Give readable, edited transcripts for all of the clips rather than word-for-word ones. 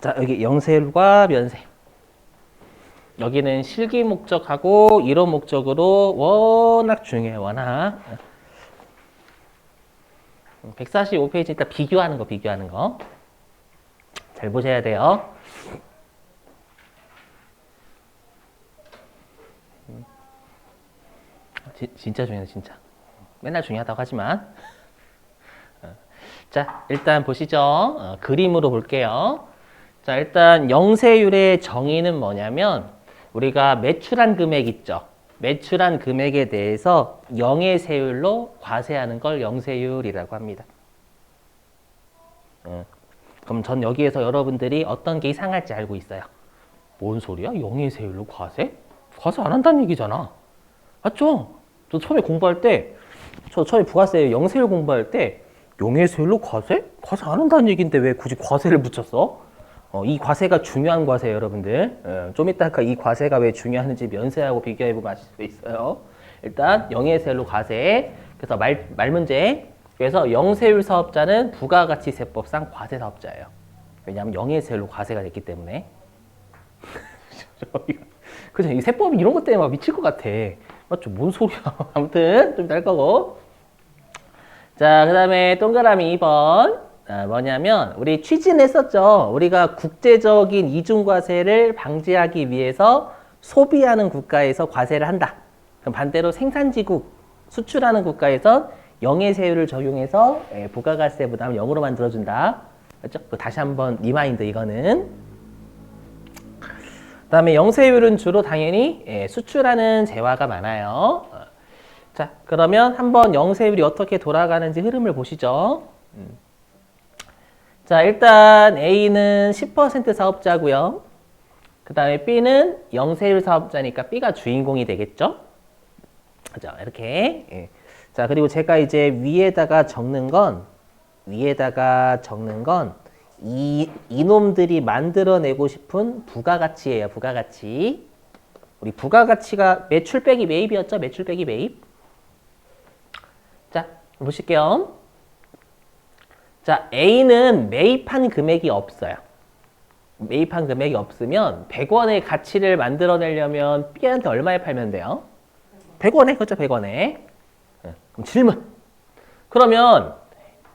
자, 여기 영세율과 면세. 여기는 실기 목적하고 이론 목적으로 워낙 중요해요. 워낙. 145페이지 일단 비교하는 거. 잘 보셔야 돼요. 진짜 중요해, 진짜. 맨날 중요하다고 하지만. 자, 일단 보시죠. 그림으로 볼게요. 자, 일단 영세율의 정의는 뭐냐면 우리가 매출한 금액 있죠. 매출한 금액에 대해서 영의 세율로 과세하는 걸 영세율이라고 합니다. 그럼 전 여기에서 여러분들이 어떤 게 이상할지 알고 있어요. 뭔 소리야? 영의 세율로 과세? 과세 안 한다는 얘기잖아. 맞죠? 저 처음에 공부할 때, 저 처음에 부가세 영세율 공부할 때 영의 세율로 과세? 과세 안 한다는 얘기인데 왜 굳이 과세를 붙였어? 이 과세가 중요한 과세예요, 여러분들. 좀 이따 이 과세가 왜 중요한지 면세하고 비교해보면 아실 수 있어요. 일단 영의 세율로 과세. 그래서 말 문제. 그래서 영세율 사업자는 부가가치세법상 과세 사업자예요. 왜냐하면 영의 세율로 과세가 됐기 때문에. 그죠? 이 세법이 이런 것 때문에 막 미칠 것 같아. 맞죠? 뭔 소리야. 아무튼 좀 날 거고. 자, 그 다음에 동그라미 2번. 뭐냐면 우리 추진했었죠. 우리가 국제적인 이중과세를 방지하기 위해서 소비하는 국가에서 과세를 한다. 그럼 반대로 생산지국, 수출하는 국가에서 영해세율을 적용해서 부가가세 부담을 0으로 만들어준다. 그렇죠? 다시 한번 리마인드 이거는. 그 다음에 영세율은 주로 당연히 수출하는 재화가 많아요. 자, 그러면 한번 영세율이 어떻게 돌아가는지 흐름을 보시죠. 자, 일단 A는 10% 사업자고요. 그 다음에 B는 영세율 사업자니까 B가 주인공이 되겠죠. 그죠? 이렇게. 자, 그리고 제가 이제 위에다가 적는 건 이놈들이 만들어내고 싶은 부가가치예요. 부가가치. 우리 부가가치가 매출 빼기 매입이었죠. 매출 빼기 매입. 자, 보실게요. 자, A는 매입한 금액이 없어요. 매입한 금액이 없으면 100원의 가치를 만들어내려면 B한테 얼마에 팔면 돼요? 100원에? 그렇죠, 100원에. 그럼 질문. 그러면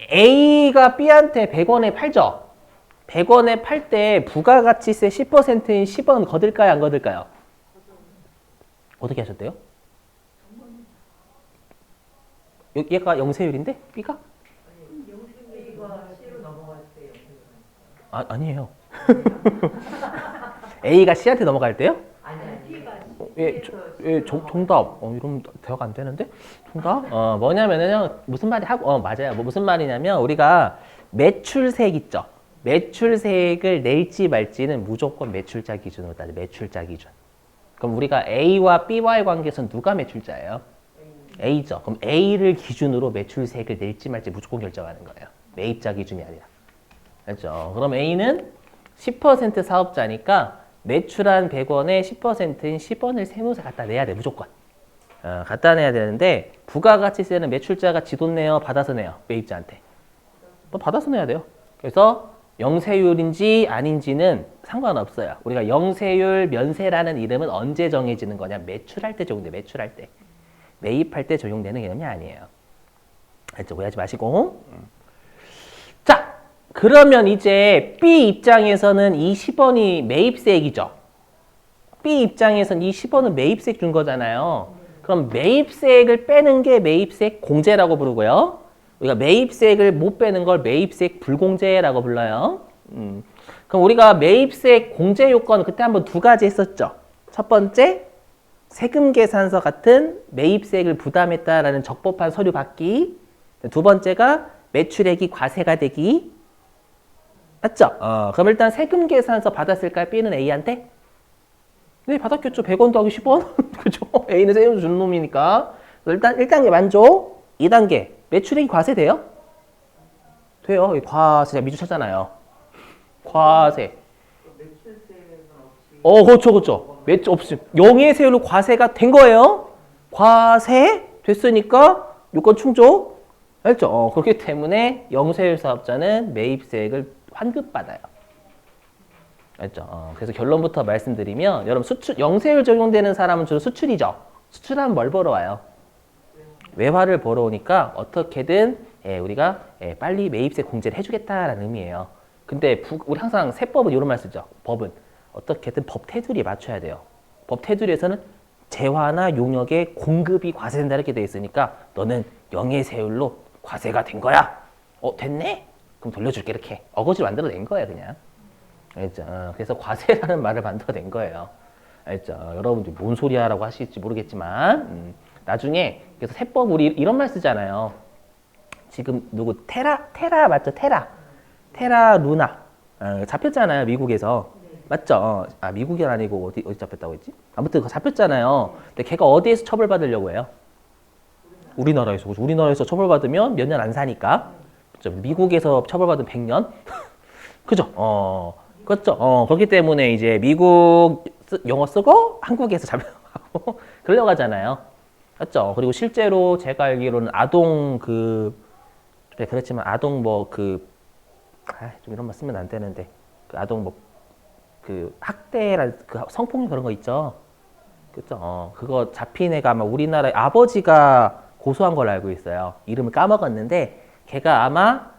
A가 B한테 100원에 팔죠? 100원에 팔 때 부가가치세 10%인 10원 거둘까요? 안 거둘까요? 어떻게 하셨대요? 얘가 영세율인데? B가? 아니에요. A가 C한테 넘어갈 때요? 정답. 이러면 대화가 안 되는데? 정답? 뭐냐면은요, 무슨 말이 맞아요. 무슨 말이냐면, 우리가 매출세액 있죠? 매출세액을 낼지 말지는 무조건 매출자 기준으로 따져. 매출자 기준. 그럼 우리가 A와 B와의 관계에서는 누가 매출자예요? A죠. 그럼 A를 기준으로 매출세액을 낼지 말지 무조건 결정하는 거예요. 매입자 기준이 아니라. 그렇죠? 그럼 A는 10% 사업자니까 매출한 100원에 10%인 10원을 세무서 갖다 내야 돼, 무조건. 갖다 내야 되는데 부가가치세는 매출자가 지 돈 내요, 받아서 내요, 매입자한테. 또 받아서 내야 돼요. 그래서 영세율인지 아닌지는 상관없어요. 우리가 영세율 면세라는 이름은 언제 정해지는 거냐? 매출할 때 적용돼, 매출할 때. 매입할 때 적용되는 개념이 아니에요. 알죠? 오해하지 마시고. 자, 그러면 이제 B 입장에서는 이 10원이 매입세액이죠. B 입장에서는 이 10원은 매입세액 준 거잖아요. 그럼 매입세액을 빼는 게 매입세액 공제라고 부르고요. 우리가 매입세액을 못 빼는 걸 매입세액 불공제라고 불러요. 그럼 우리가 매입세액 공제 요건 그때 한번 두 가지 했었죠. 첫 번째, 세금 계산서 같은 매입세액을 부담했다라는 적법한 서류 받기. 두 번째가 매출액이 과세가 되기. 맞죠? 그럼 일단 세금 계산서 받았을까요? B는 A한테? 네, 받았겠죠. 100원 더하기 10원? 그죠? A는 세금 주는 놈이니까. 일단 1단계 만족. 2단계. 매출액이 과세돼요? 돼요. 과세. 제가 미주 찾잖아요. 과세. 그렇죠. 매출 없음. 영의 세율로 과세가 된 거예요. 과세 됐으니까 요건 충족. 알죠? 그렇기 때문에 영세율 사업자는 매입세액을 환급받아요. 알죠? 그래서 결론부터 말씀드리면 여러분 수출 영세율 적용되는 사람은 주로 수출이죠. 수출하면 뭘 벌어와요? 외화를 벌어오니까 어떻게든 우리가 빨리 매입세 공제를 해주겠다라는 의미예요. 근데 우리 항상 세법은 이런 말 쓰죠. 법은 어떻게든 법 테두리에 맞춰야 돼요. 법 테두리에서는 재화나 용역의 공급이 과세된다 이렇게 돼 있으니까 너는 영예세율로 과세가 된 거야. 됐네? 그럼 돌려줄게 이렇게 어거지로 만들어낸 거예요 그냥. 알죠? 그래서 과세라는 말을 만들어낸 거예요. 알죠? 여러분들 뭔 소리야라고 하실지 모르겠지만 나중에 그래서 세법 우리 이런 말 쓰잖아요. 지금 누구 테라 맞죠? 테라 루나 잡혔잖아요 미국에서. 맞죠? 미국이 아니고 어디 잡혔다고 했지? 아무튼 그거 잡혔잖아요. 근데 걔가 어디에서 처벌받으려고 해요? 우리나라에서. 우리나라에서 처벌받으면 몇 년 안 사니까. 그렇죠? 미국에서 처벌받으면 100년? 그죠? 그렇죠? 그렇기 때문에 이제 미국 영어 쓰고 한국에서 잡혀가고 그러려고 하잖아요. 맞죠? 그리고 실제로 제가 알기로는 아동 그래 그렇지만 아동 좀 이런 말 쓰면 안 되는데 그 아동 그 학대라 그 성폭력 그런 거 있죠. 그죠? 그거 잡힌 애가 아마 우리나라의 아버지가 고소한 걸로 알고 있어요. 이름을 까먹었는데 걔가 아마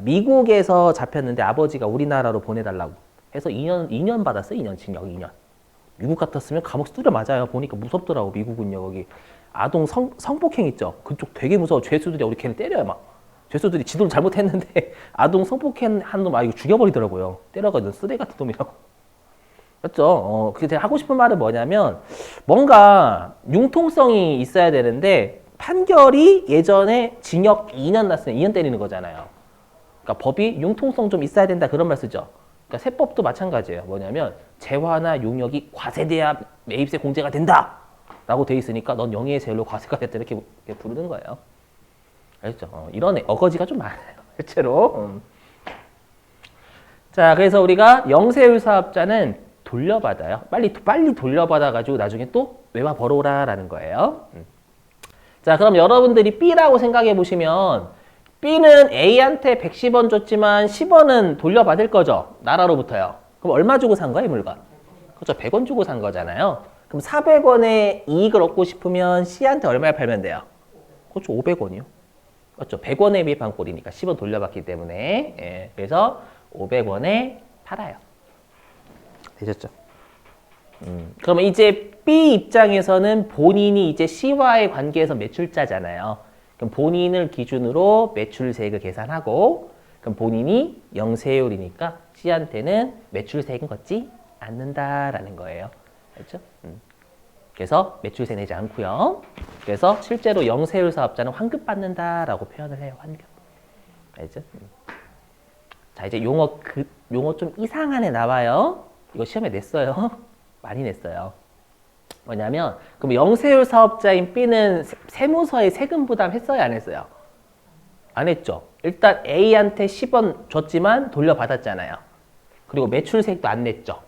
미국에서 잡혔는데 아버지가 우리나라로 보내달라고 해서 2년 받았어요. 2년 징역 2년. 미국 같았으면 감옥 두드려 맞아요. 보니까 무섭더라고 미국은요. 거기 아동 성폭행 있죠. 그쪽 되게 무서워. 죄수들이 우리 걔를 때려요 막. 죄수들이 지도를 잘못했는데 아동 성폭행 한 놈 이거 죽여버리더라고요. 때려가지고 쓰레기 같은 놈이라고. 맞죠? 그게 제가 하고 싶은 말은 뭐냐면 뭔가 융통성이 있어야 되는데 판결이 예전에 징역 2년 났으면 2년 때리는 거잖아요. 그러니까 법이 융통성 좀 있어야 된다 그런 말 쓰죠. 그러니까 세법도 마찬가지예요. 뭐냐면 재화나 용역이 과세돼야 매입세 공제가 된다 라고 돼 있으니까 넌 영예세율로 과세가 됐다 이렇게 부르는 거예요. 알겠죠? 이런 어거지가 좀 많아요. 실제로. 자, 그래서 우리가 영세율 사업자는 돌려받아요. 빨리 돌려받아가지고 나중에 또 외화 벌어오라라는 거예요. 자, 그럼 여러분들이 B라고 생각해 보시면 B는 A한테 110원 줬지만 10원은 돌려받을 거죠. 나라로부터요. 그럼 얼마 주고 산 거야, 이 물건? 그렇죠. 100원 주고 산 거잖아요. 그럼 400원의 이익을 얻고 싶으면 C한테 얼마에 팔면 돼요? 그렇죠. 500원이요. 그렇죠. 100원에 매입한 꼴이니까 10원 돌려받기 때문에. 그래서 500원에 팔아요. 되셨죠? 그러면 이제 B 입장에서는 본인이 이제 C와의 관계에서 매출자잖아요. 그럼 본인을 기준으로 매출세액을 계산하고 그럼 본인이 영세율이니까 C한테는 매출세액은 걷지 않는다라는 거예요. 알죠? 그래서 매출세 내지 않고요. 그래서 실제로 영세율 사업자는 환급 받는다라고 표현을 해요. 환급. 알죠? 자, 이제 용어 좀 이상한 애 나와요. 이거 시험에 냈어요. 많이 냈어요. 뭐냐면 그럼 영세율 사업자인 B는 세무서에 세금 부담했어요? 안 했어요? 안 했죠. 일단 A한테 10원 줬지만 돌려받았잖아요. 그리고 매출세액도 안 냈죠.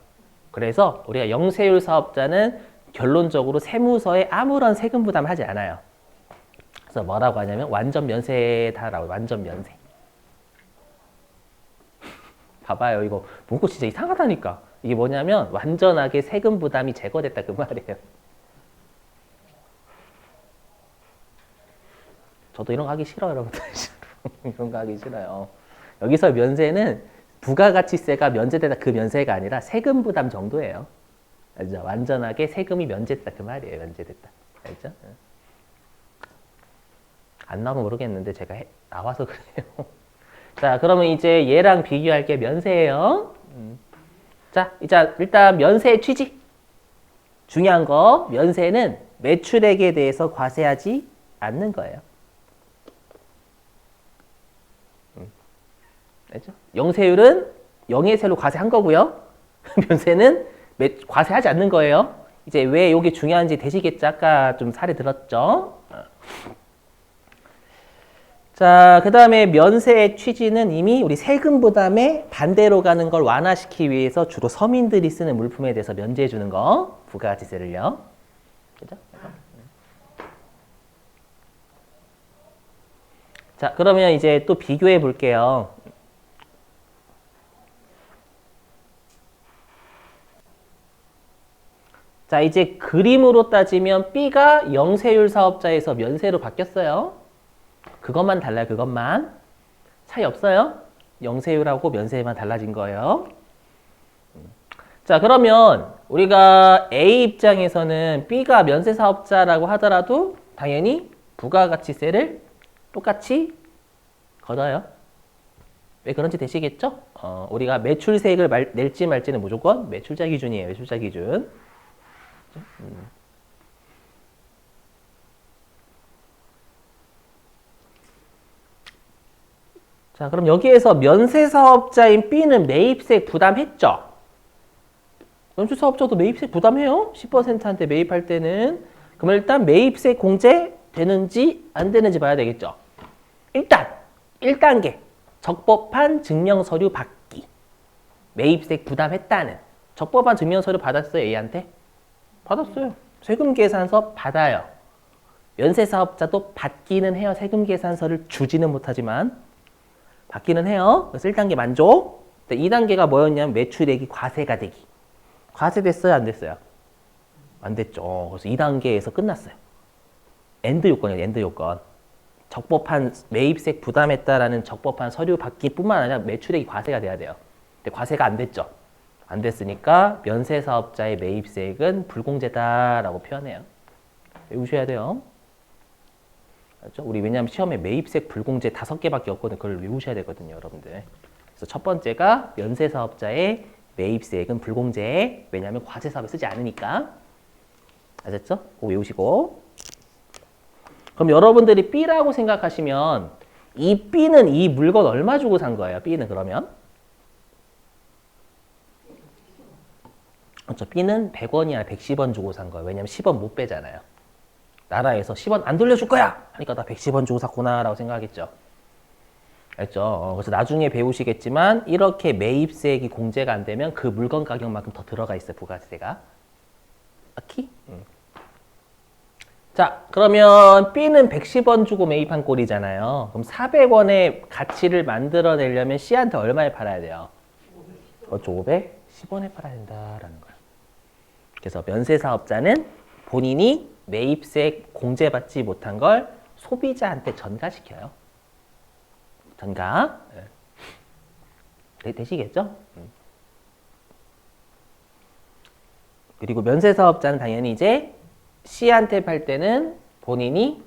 그래서 우리가 영세율 사업자는 결론적으로 세무서에 아무런 세금 부담하지 않아요. 그래서 뭐라고 하냐면 완전 면세다라고. 완전 면세. 봐봐요. 이거 문구 진짜 이상하다니까. 이게 뭐냐면 완전하게 세금 부담이 제거됐다 그 말이에요. 저도 이런 거 하기 싫어요, 여러분들. 이런 거 하기 싫어요. 여기서 면세는 부가가치세가 면제되다 그 면세가 아니라 세금 부담 정도예요. 알죠? 완전하게 세금이 면제됐다 그 말이에요. 면제됐다. 알죠? 안 나오면 모르겠는데 제가 나와서 그래요. 자, 그러면 이제 얘랑 비교할 게 면세예요. 자, 이제 일단 면세의 취지. 중요한 거, 면세는 매출액에 대해서 과세하지 않는 거예요. 알죠? 영세율은 영예세로 과세한 거고요. 면세는 과세하지 않는 거예요. 이제 왜 이게 중요한지 되시겠죠? 아까 좀 사례 들었죠? 자, 그 다음에 면세의 취지는 이미 우리 세금 부담에 반대로 가는 걸 완화시키기 위해서 주로 서민들이 쓰는 물품에 대해서 면제해 주는 거. 부가가치세를요. 그죠? 자, 그러면 이제 또 비교해 볼게요. 자, 이제 그림으로 따지면 B가 영세율 사업자에서 면세로 바뀌었어요. 그것만 달라요. 그것만. 차이 없어요. 영세율하고 면세만 달라진 거예요. 자, 그러면 우리가 A 입장에서는 B가 면세 사업자라고 하더라도 당연히 부가가치세를 똑같이 걷어요. 왜 그런지 되시겠죠? 우리가 매출세액을 낼지 말지는 무조건 매출자 기준이에요. 매출자 기준. 자, 그럼 여기에서 면세사업자인 B는 매입세 부담했죠? 면세사업자도 매입세 부담해요? 10%한테 매입할 때는. 그럼 일단 매입세 공제 되는지 안 되는지 봐야 되겠죠? 일단 1단계 적법한 증명서류 받기. 매입세 부담했다는 적법한 증명서류 받았어요? A한테? 받았어요. 세금계산서 받아요. 면세사업자도 받기는 해요. 세금계산서를 주지는 못하지만 받기는 해요. 그래서 1단계 만족. 2단계가 뭐였냐면 매출액이 과세가 되기. 과세됐어요? 안 됐어요? 안 됐죠. 그래서 2단계에서 끝났어요. 엔드 요건이에요. 엔드 요건. 적법한 매입세 부담했다라는 적법한 서류 받기뿐만 아니라 매출액이 과세가 돼야 돼요. 근데 과세가 안 됐죠. 안 됐으니까 면세사업자의 매입세액은 불공제다라고 표현해요. 외우셔야 돼요. 알죠? 우리 왜냐하면 시험에 매입세액 불공제 5개밖에 없거든요. 그걸 외우셔야 되거든요, 여러분들. 그래서 첫 번째가 면세사업자의 매입세액은 불공제. 왜냐하면 과세사업에 쓰지 않으니까. 아셨죠? 그거 외우시고. 그럼 여러분들이 B라고 생각하시면 이 B는 이 물건 얼마 주고 산 거예요? B는 그러면? 그렇죠. B는 100원이 아니라 110원 주고 산 거예요. 왜냐면 10원 못 빼잖아요. 나라에서 10원 안 돌려줄 거야! 하니까 나 110원 주고 샀구나 라고 생각하겠죠. 알죠? 그래서 나중에 배우시겠지만 이렇게 매입세액이 공제가 안 되면 그 물건 가격만큼 더 들어가 있어요. 부가세가. 오케이? 자, 그러면 B는 110원 주고 매입한 꼴이잖아요. 그럼 400원의 가치를 만들어내려면 C한테 얼마에 팔아야 돼요? 510원에 팔아야 된다라는 거예요. 그래서 면세사업자는 본인이 매입세 공제받지 못한 걸 소비자한테 전가시켜요. 전가. 되시겠죠? 그리고 면세사업자는 당연히 이제 C한테 팔 때는 본인이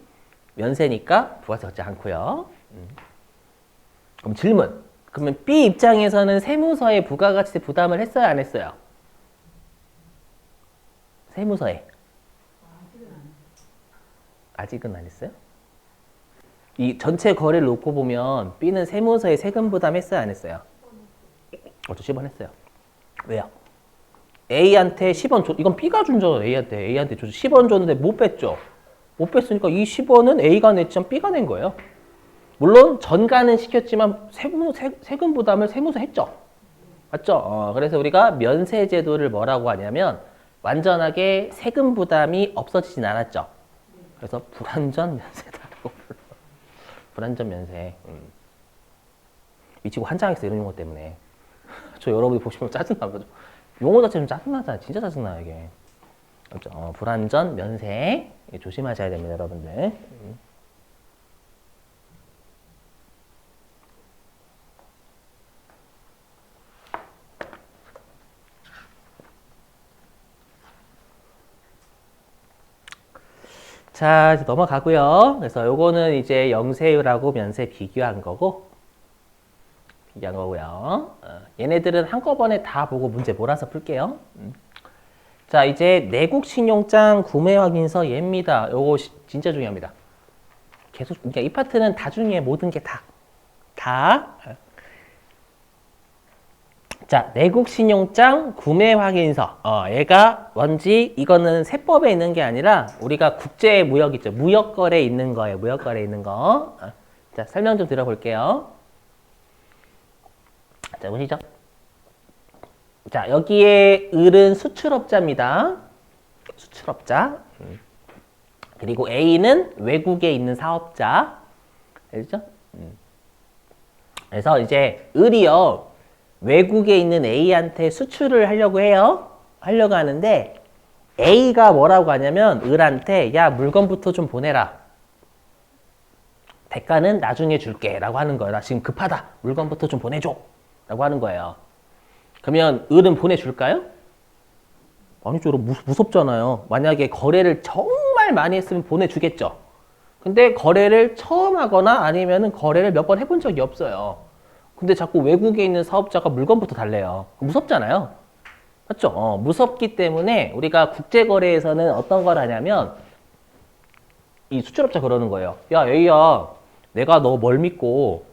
면세니까 부가세 걷지 않고요. 그럼 질문. 그러면 B 입장에서는 세무서에 부가가치세 부담을 했어요? 안 했어요? 세무서에. 아직은 안 했어요? 이 전체 거래를 놓고 보면 B는 세무서에 세금 부담했어요? 안 했어요? 10원 했어요. 왜요? A한테 10원 줘. 이건 B가 준 거 A한테 줘. 10원 줬는데 못 뺐죠. 못 뺐으니까 이 10원은 A가 냈지만 B가 낸 거예요. 물론 전가는 시켰지만 세금 부담을 세무서 했죠. 맞죠? 그래서 우리가 면세 제도를 뭐라고 하냐면 완전하게 세금 부담이 없어지진 않았죠. 그래서 불완전 면세다라고 불러. 불완전 면세. 미치고 환장했어 이런 용어 때문에. 저 여러분이 보시면 짜증나거든요. 용어 자체 좀 짜증나잖아요. 진짜 짜증나요 이게. 그렇죠? 불완전 면세 조심하셔야 됩니다 여러분들. 자, 이제 넘어가고요. 그래서 요거는 이제 영세율하고 면세 비교한 거고, 얘네들은 한꺼번에 다 보고 문제 몰아서 풀게요. 자, 이제 내국 신용장 구매 확인서 얘입니다. 요거 진짜 중요합니다. 계속, 그러니까 이 파트는 다 중요해. 모든 게 다. 자, 내국 신용장 구매 확인서. 얘가 뭔지 이거는 세법에 있는 게 아니라 우리가 국제 무역 있죠. 무역거래에 있는 거예요. 무역거래에 있는 거. 자, 설명 좀 들어볼게요. 자, 보시죠. 자, 여기에 을은 수출업자입니다. 수출업자. 그리고 A는 외국에 있는 사업자. 알죠? 그래서 이제 을이요. 외국에 있는 A한테 수출을 하려고 해요. 하려고 하는데 A가 뭐라고 하냐면 을한테 야 물건부터 좀 보내라. 대가는 나중에 줄게 라고 하는 거예요. 나 지금 급하다. 물건부터 좀 보내줘. 라고 하는 거예요. 그러면 을은 보내줄까요? 아니죠. 무섭잖아요. 만약에 거래를 정말 많이 했으면 보내주겠죠. 근데 거래를 처음 하거나 아니면은 거래를 몇 번 해본 적이 없어요. 근데 자꾸 외국에 있는 사업자가 물건부터 달래요. 무섭잖아요. 맞죠? 무섭기 때문에 우리가 국제거래에서는 어떤 걸 하냐면 이 수출업자 그러는 거예요. 야, A야, 내가 너 뭘 믿고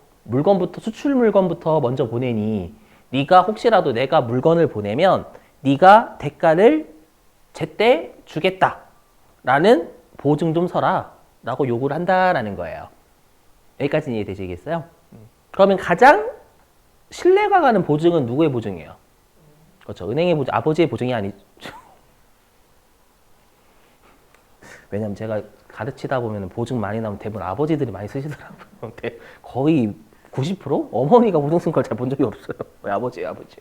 수출 물건부터 먼저 보내니 네가 혹시라도 내가 물건을 보내면 네가 대가를 제때 주겠다라는 보증 좀 서라 라고 요구를 한다라는 거예요. 여기까지는 이해되시겠어요? 그러면 가장 신뢰가 가는 보증은 누구의 보증이에요? 그렇죠. 은행의 보증, 아버지의 보증이 아니죠. 왜냐면 제가 가르치다 보면 보증 많이 나오면 대부분 아버지들이 많이 쓰시더라고요. 근데 거의 90% 어머니가 보증 쓴 걸 잘 본 적이 없어요. 왜 아버지예요, 아버지.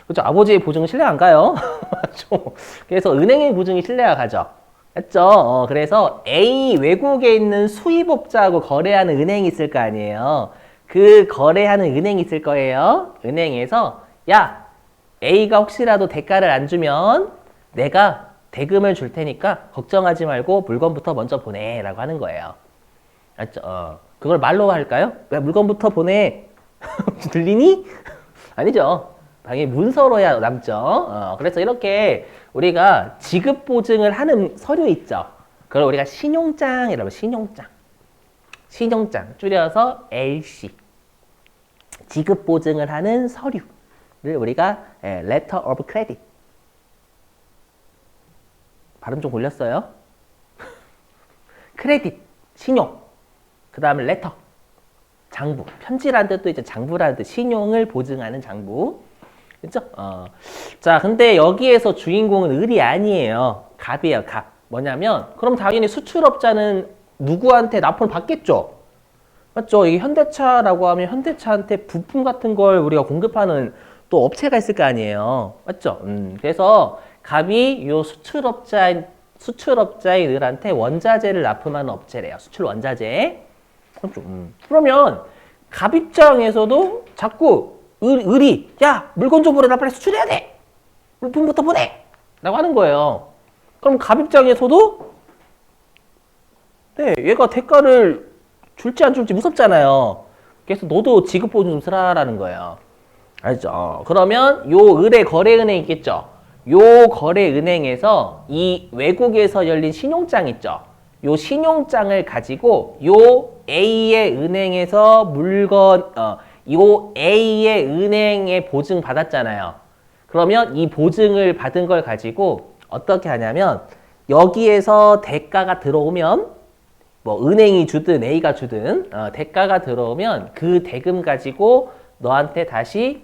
그렇죠. 아버지의 보증은 신뢰 안 가요. 맞죠. 그래서 은행의 보증이 신뢰가 가죠. 맞죠. 그래서 A 외국에 있는 수입업자하고 거래하는 은행이 있을 거 아니에요. 그 거래하는 은행이 있을 거예요. 은행에서 야, A가 혹시라도 대가를 안 주면 내가 대금을 줄 테니까 걱정하지 말고 물건부터 먼저 보내라고 하는 거예요. 맞죠? 그걸 말로 할까요? 야, 물건부터 보내. 들리니? 아니죠. 당연히 문서로야 남죠. 그래서 이렇게 우리가 지급 보증을 하는 서류 있죠. 그걸 우리가 신용장이라고 해요. 신용장. 신용장 줄여서 LC. 지급 보증을 하는 서류를 우리가 Letter of Credit. 발음 좀 골렸어요. 크레딧, 신용. 그 다음에 레터, 장부. 편지라는 뜻도 있죠. 장부라는 뜻. 신용을 보증하는 장부. 그렇죠? 자, 근데 여기에서 주인공은 을이 아니에요. 갑이에요, 갑. 뭐냐면 그럼 당연히 수출업자는 누구한테 납품을 받겠죠. 맞죠? 이게 현대차라고 하면 현대차한테 부품 같은 걸 우리가 공급하는 또 업체가 있을 거 아니에요. 맞죠? 그래서 갑이 요 수출업자인 을한테 원자재를 납품하는 업체래요. 수출 원자재. 그러면 갑 입장에서도 자꾸 을이 야 물건 좀 보내라 빨리 수출해야 돼. 물품부터 보내. 라고 하는 거예요. 그럼 갑 입장에서도 네, 얘가 대가를 줄지 안 줄지 무섭잖아요. 그래서 너도 지급 보증 좀 쓰라라는 거예요. 알죠? 그러면 요 을의 거래은행 있겠죠? 요 거래은행에서 이 외국에서 열린 신용장 있죠? 요 신용장을 가지고 요 A의 은행에서 요 A의 은행에 보증 받았잖아요. 그러면 이 보증을 받은 걸 가지고 어떻게 하냐면 여기에서 대가가 들어오면 뭐 은행이 주든 A가 주든 대가가 들어오면 그 대금 가지고 너한테 다시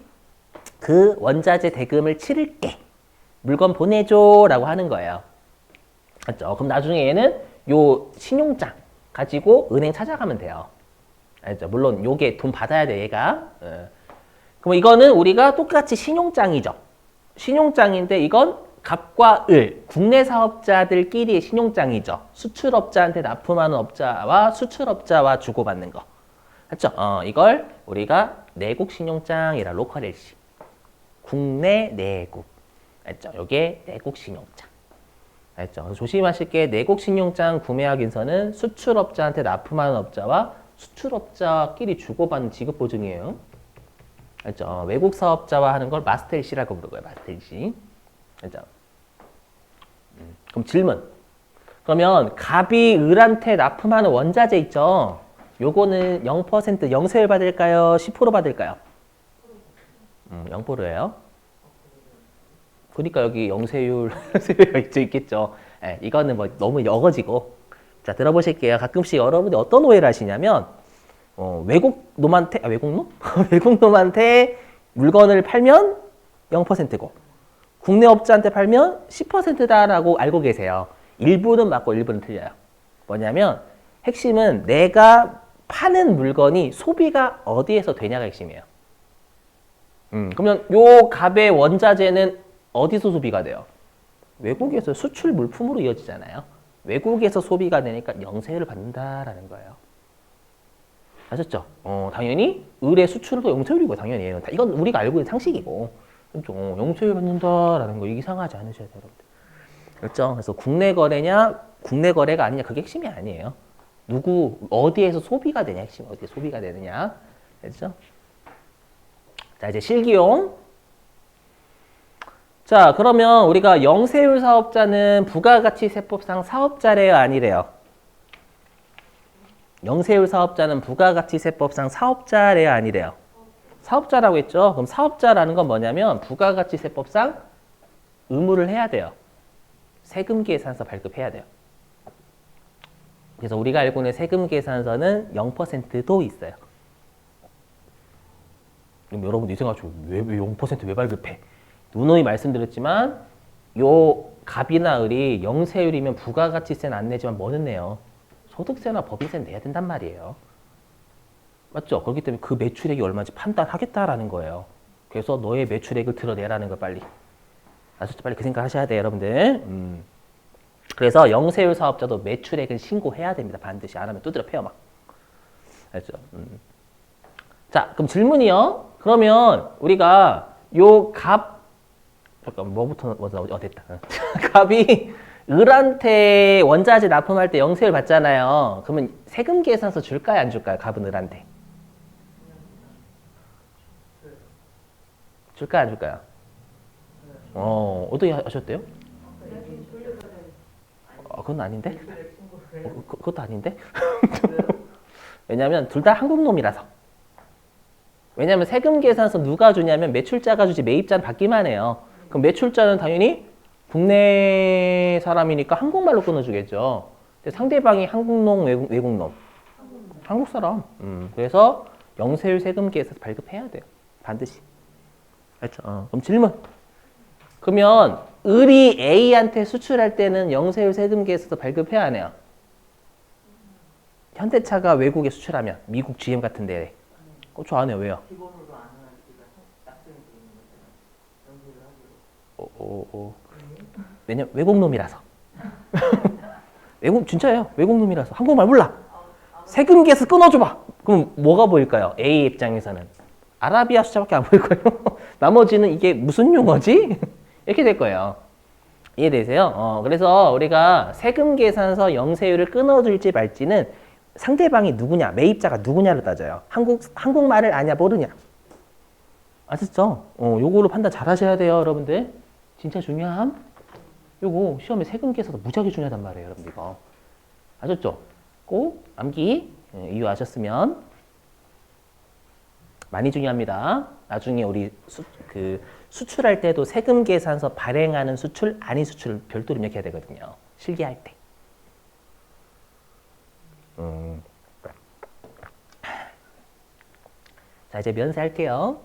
그 원자재 대금을 치를게. 물건 보내줘 라고 하는 거예요. 알죠? 그럼 나중에 얘는 요 신용장 가지고 은행 찾아가면 돼요. 알죠? 물론 요게 돈 받아야 돼 얘가. 그럼 이거는 우리가 똑같이 신용장이죠. 신용장인데 이건 갑과 을, 국내 사업자들끼리의 신용장이죠. 수출업자한테 납품하는 업자와 수출업자와 주고받는 거. 맞죠? 이걸 우리가 내국 신용장이라 로컬 LC. 국내 내국. 알죠? 요게 내국 신용장. 알죠? 조심하실 게 내국 신용장 구매 확인서는 수출업자한테 납품하는 업자와 수출업자끼리 주고받는 지급 보증이에요. 알죠? 외국 사업자와 하는 걸 마스터 LC라고 부르고요. 마스터 LC. 알죠? 그럼 질문. 그러면 갑이 을한테 납품하는 원자재 있죠? 요거는 0% 영세율 받을까요? 10% 받을까요? 0%예요. 그러니까 여기 영세율 있겠죠. 네, 이거는 뭐 너무 여거지고. 자, 들어보실게요. 가끔씩 여러분들이 어떤 오해를 하시냐면 외국 놈한테 외국 놈? 외국 놈한테 물건을 팔면 0%고 국내 업자한테 팔면 10%다라고 알고 계세요. 일부는 맞고 일부는 틀려요. 뭐냐면 핵심은 내가 파는 물건이 소비가 어디에서 되냐가 핵심이에요. 그러면 요 갑의 원자재는 어디서 소비가 돼요? 외국에서 수출 물품으로 이어지잖아요. 외국에서 소비가 되니까 영세율을 받는다라는 거예요. 아셨죠? 당연히 을의 수출도 영세율이고 당연히 얘는 이건 우리가 알고 있는 상식이고 그렇죠? 영세율 받는다라는 거 이상하지 않으셔야 돼요, 여러분들. 그렇죠? 그래서 국내 거래냐, 국내 거래가 아니냐 그게 핵심이 아니에요. 누구 어디에서 소비가 되냐 핵심 어디에 소비가 되느냐, 그렇죠? 자 이제 실기용. 자 그러면 우리가 영세율 사업자는 부가가치세법상 사업자래요, 아니래요? 영세율 사업자는 부가가치세법상 사업자래요, 아니래요? 사업자라고 했죠. 그럼 사업자라는 건 뭐냐면 부가가치세법상 의무를 해야 돼요. 세금계산서 발급해야 돼요. 그래서 우리가 알고 있는 세금계산서는 0%도 있어요. 그럼 여러분들 이 생각하시고 왜 0% 발급해? 누누이 말씀드렸지만 요 갑이나 을이 영세율이면 부가가치세는 안 내지만 뭐는 내요? 소득세나 법인세는 내야 된단 말이에요. 맞죠? 그렇기 때문에 그 매출액이 얼마인지 판단하겠다라는 거예요. 그래서 너의 매출액을 드러내라는 거 빨리. 아셨죠? 빨리 그 생각 하셔야 돼요, 여러분들. 그래서 영세율 사업자도 매출액을 신고해야 됩니다. 반드시. 안 하면 두드려 패요, 막. 알죠? 자, 그럼 질문이요. 그러면 우리가 요 갑, 잠깐, 뭐부터 먼저, 됐다. 갑이 을한테 원자재 납품할 때 영세율 받잖아요. 그러면 세금 계산서 줄까요, 안 줄까요? 갑은 을한테. 줄까요, 안 줄까요? 어떻게 하셨대요? 그건 아닌데? 그것도 아닌데? 왜냐면 둘 다 한국 놈이라서. 왜냐면 세금 계산서 누가 주냐면 매출자가 주지 매입자는 받기만 해요. 그럼 매출자는 당연히 국내 사람이니까 한국말로 끊어주겠죠. 근데 상대방이 한국놈, 외국놈. 한국 사람. 그래서 영세율 세금 계산서 발급해야 돼요. 반드시. 그렇죠. 그럼 질문. 그러면 을이 A한테 수출할 때는 영세율 세금 계산서 발급해야 하네요. 현대차가 외국에 수출하면 미국 GM 같은 데에. 저 안 해요. 왜요? 기본으로 안 하니까 약정이 돼 있는 거잖아요. 연구를 하기로. 왜냐면 외국 놈이라서. 진짜예요. 외국 놈이라서. 한국말 몰라. 세금 계산 끊어줘봐. 그럼 뭐가 보일까요? A 입장에서는. 아라비아 숫자밖에 안 보일 거예요. 나머지는 이게 무슨 용어지? 이렇게 될 거예요. 이해되세요? 그래서 우리가 세금 계산서 영세율을 끊어줄지 말지는 상대방이 누구냐, 매입자가 누구냐를 따져요. 한국말을 아냐, 모르냐. 아셨죠? 요거로 판단 잘 하셔야 돼요, 여러분들. 진짜 중요함. 요거 시험에 세금 계산서 무지하게 중요하단 말이에요, 여러분들 이거. 아셨죠? 꼭 암기 이유하셨으면 많이 중요합니다. 나중에 우리 수출할 때도 세금 계산서 발행하는 수출, 아닌 수출을 별도로 입력해야 되거든요. 실기할 때. 자, 이제 면세할게요.